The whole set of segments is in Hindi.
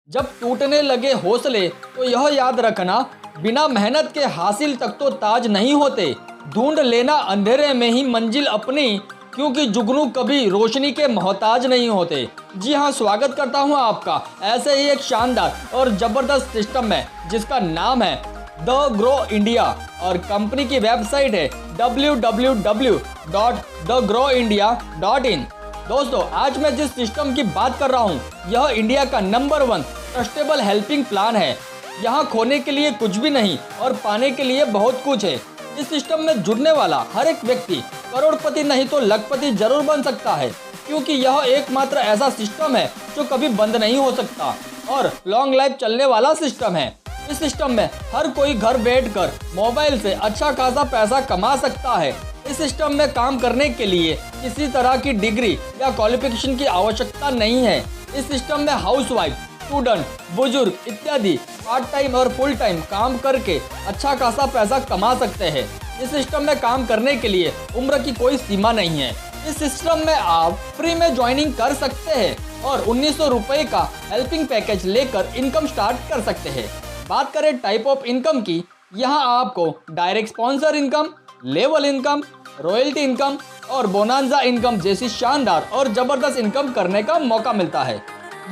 जब टूटने लगे हौसले तो यह याद रखना, बिना मेहनत के हासिल तक तो ताज नहीं होते। ढूंढ लेना अंधेरे में ही मंजिल अपनी, क्योंकि जुगनू कभी रोशनी के मोहताज नहीं होते। जी हाँ, स्वागत करता हूँ आपका ऐसे ही एक शानदार और ज़बरदस्त सिस्टम में जिसका नाम है द ग्रो इंडिया और कंपनी की वेबसाइट है www.thegrowindia.in। दोस्तों, आज मैं जिस सिस्टम की बात कर रहा हूँ यह इंडिया का नंबर 1 ट्रस्टेबल हेल्पिंग प्लान है। यहाँ खोने के लिए कुछ भी नहीं और पाने के लिए बहुत कुछ है। इस सिस्टम में जुड़ने वाला हर एक व्यक्ति करोड़पति नहीं तो लखपति जरूर बन सकता है, क्योंकि यह एकमात्र ऐसा सिस्टम है जो कभी बंद नहीं हो सकता और लॉन्ग लाइफ चलने वाला सिस्टम है। इस सिस्टम में हर कोई घर बैठकर मोबाइल से अच्छा खासा पैसा कमा सकता है। इस सिस्टम में काम करने के लिए किसी तरह की डिग्री या क्वालिफिकेशन की आवश्यकता नहीं है। इस सिस्टम में हाउसवाइफ, स्टूडेंट, बुजुर्ग इत्यादि पार्ट टाइम और फुल टाइम काम करके अच्छा खासा पैसा कमा सकते हैं। इस सिस्टम में काम करने के लिए उम्र की कोई सीमा नहीं है। इस सिस्टम में आप फ्री में ज्वाइनिंग कर सकते हैं और 1900 रुपये का हेल्पिंग पैकेज लेकर इनकम स्टार्ट कर सकते हैं। बात करें टाइप ऑफ इनकम की, यहाँ आपको direct sponsor income, level income, royalty income और बोनांजा इनकम जैसी शानदार और ज़बरदस्त इनकम करने का मौका मिलता है।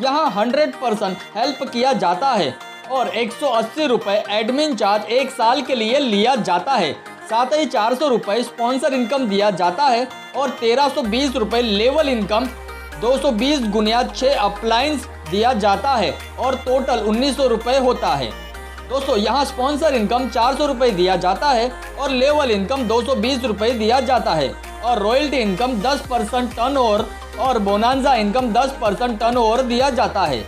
यहाँ 100% हेल्प किया जाता है और 180 रुपये एडमिन चार्ज 1 साल के लिए लिया जाता है। साथ ही 400 रुपये स्पॉन्सर इनकम दिया जाता है और 1320 रुपये लेवल इनकम, 220 गुणिया 6 अप्लायंस दिया जाता है और टोटल 1900 रुपये होता है। दोस्तों, यहाँ स्पॉन्सर इनकम 400 रुपये दिया जाता है और लेवल इनकम 220 रुपये दिया जाता है और रॉयल्टी इनकम 10% टर्नओवर और बोनांजा इनकम 10% टर्नओवर दिया जाता है।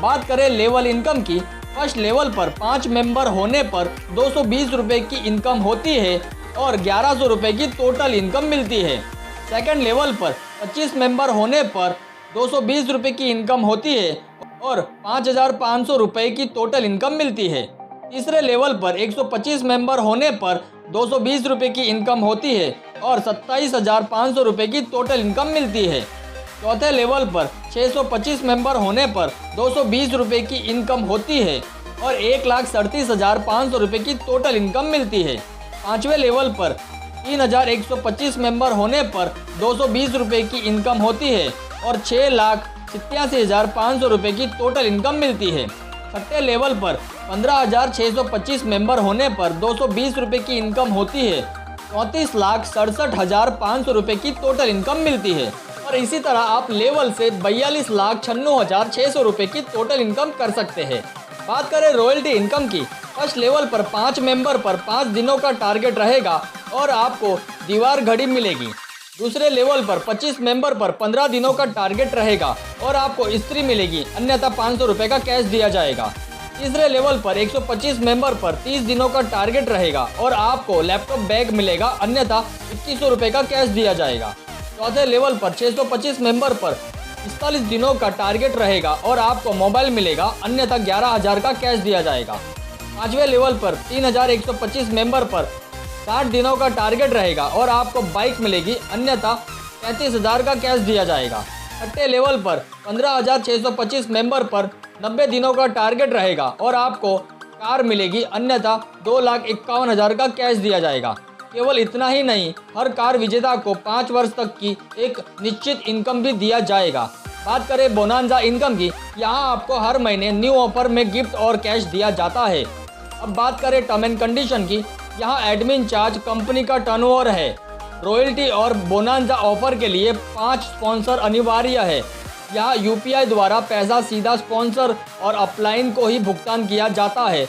बात करें लेवल इनकम की, फर्स्ट लेवल पर 5 मेंबर होने पर 220 रुपये की इनकम होती है और 1100 रुपये की टोटल इनकम मिलती है। सेकंड लेवल पर 25 मेंबर होने पर 220 रुपये की इनकम होती है और 5500 रुपये की टोटल इनकम मिलती है। तीसरे लेवल पर 125 मेंबर होने पर 220 रुपये की इनकम होती है और 27,500 रुपये की टोटल इनकम मिलती है। चौथे लेवल पर 625 मेंबर होने पर 220 रुपये की इनकम होती है और 1,37,500 रुपये की टोटल इनकम मिलती है। पाँचवें लेवल पर 3,125 मेंबर होने पर 220 रुपये की इनकम होती है और 6,87,500 रुपये की टोटल इनकम मिलती है। छठे लेवल पर 15,625 मेंबर होने पर 220 रुपये की इनकम होती है, 34,67,500 रुपये की टोटल इनकम मिलती है और इसी तरह आप लेवल से 42,96,600 रुपये की टोटल इनकम कर सकते हैं। बात करें रॉयल्टी इनकम की, फर्स्ट लेवल पर 5 मेंबर पर 5 दिनों का टारगेट रहेगा और आपको दीवार घड़ी मिलेगी। दूसरे लेवल पर 25 मेंबर पर 15 दिनों का टारगेट रहेगा और आपको इस्त्री मिलेगी, अन्यथा 500 रुपये का कैश दिया जाएगा। तीसरे लेवल पर 125 मेंबर पर 30 दिनों का टारगेट रहेगा और आपको लैपटॉप बैग मिलेगा, अन्यथा 2100 रुपये का कैश दिया जाएगा। चौथे लेवल पर 625 मेंबर पर 45 दिनों का टारगेट रहेगा और आपको मोबाइल मिलेगा, अन्यथा 11,000 का कैश दिया जाएगा। पाँचवें लेवल पर 3,125 मेंबर पर 60 दिनों का टारगेट रहेगा और आपको बाइक मिलेगी, अन्यथा 35,000 का कैश दिया जाएगा। छठे लेवल पर 15,625 मेंबर पर 90 दिनों का टारगेट रहेगा और आपको कार मिलेगी, अन्यथा 2,51,000 का कैश दिया जाएगा। केवल इतना ही नहीं, हर कार विजेता को 5 वर्ष तक की एक निश्चित इनकम भी दिया जाएगा। बात करें बोनांजा इनकम की, यहाँ आपको हर महीने न्यू ऑफर में गिफ्ट और कैश दिया जाता है। अब बात करें टर्म एंड कंडीशन की, यहाँ एडमिन चार्ज कंपनी का टर्नओवर है। रॉयल्टी और बोनांजा ऑफर के लिए 5 स्पॉन्सर अनिवार्य है। यहाँ UPI द्वारा पैसा सीधा स्पॉन्सर और अपलाइन को ही भुगतान किया जाता है,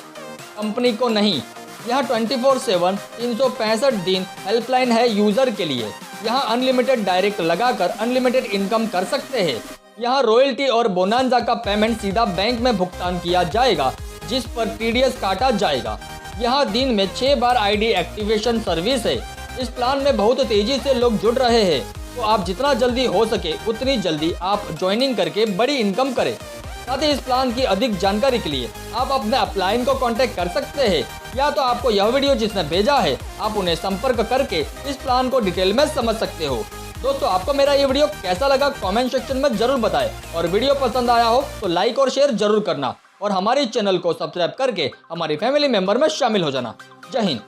कंपनी को नहीं। यहाँ 24/7 365 दिन हेल्पलाइन है यूज़र के लिए। यहाँ अनलिमिटेड डायरेक्ट लगाकर अनलिमिटेड इनकम कर सकते हैं। यहाँ रॉयल्टी और बोनांजा का पेमेंट सीधा बैंक में भुगतान किया जाएगा, जिस पर TDS काटा जाएगा। यहाँ दिन में 6 बार ID एक्टिवेशन सर्विस है। इस प्लान में बहुत तेज़ी से लोग जुड़ रहे हैं, तो आप जितना जल्दी हो सके उतनी जल्दी आप ज्वाइनिंग करके बड़ी इनकम करें। साथ ही इस प्लान की अधिक जानकारी के लिए आप अपने अपलाइन को कांटेक्ट कर सकते हैं, या तो आपको यह वीडियो जिसने भेजा है आप उन्हें संपर्क करके इस प्लान को डिटेल में समझ सकते हो। दोस्तों आपको मेरा ये वीडियो कैसा लगा कमेंट सेक्शन में जरूर बताएं और वीडियो पसंद आया हो तो लाइक और शेयर जरूर करना और हमारे चैनल को सब्सक्राइब करके हमारी फैमिली मेंबर में शामिल हो जाना। जय हिंद।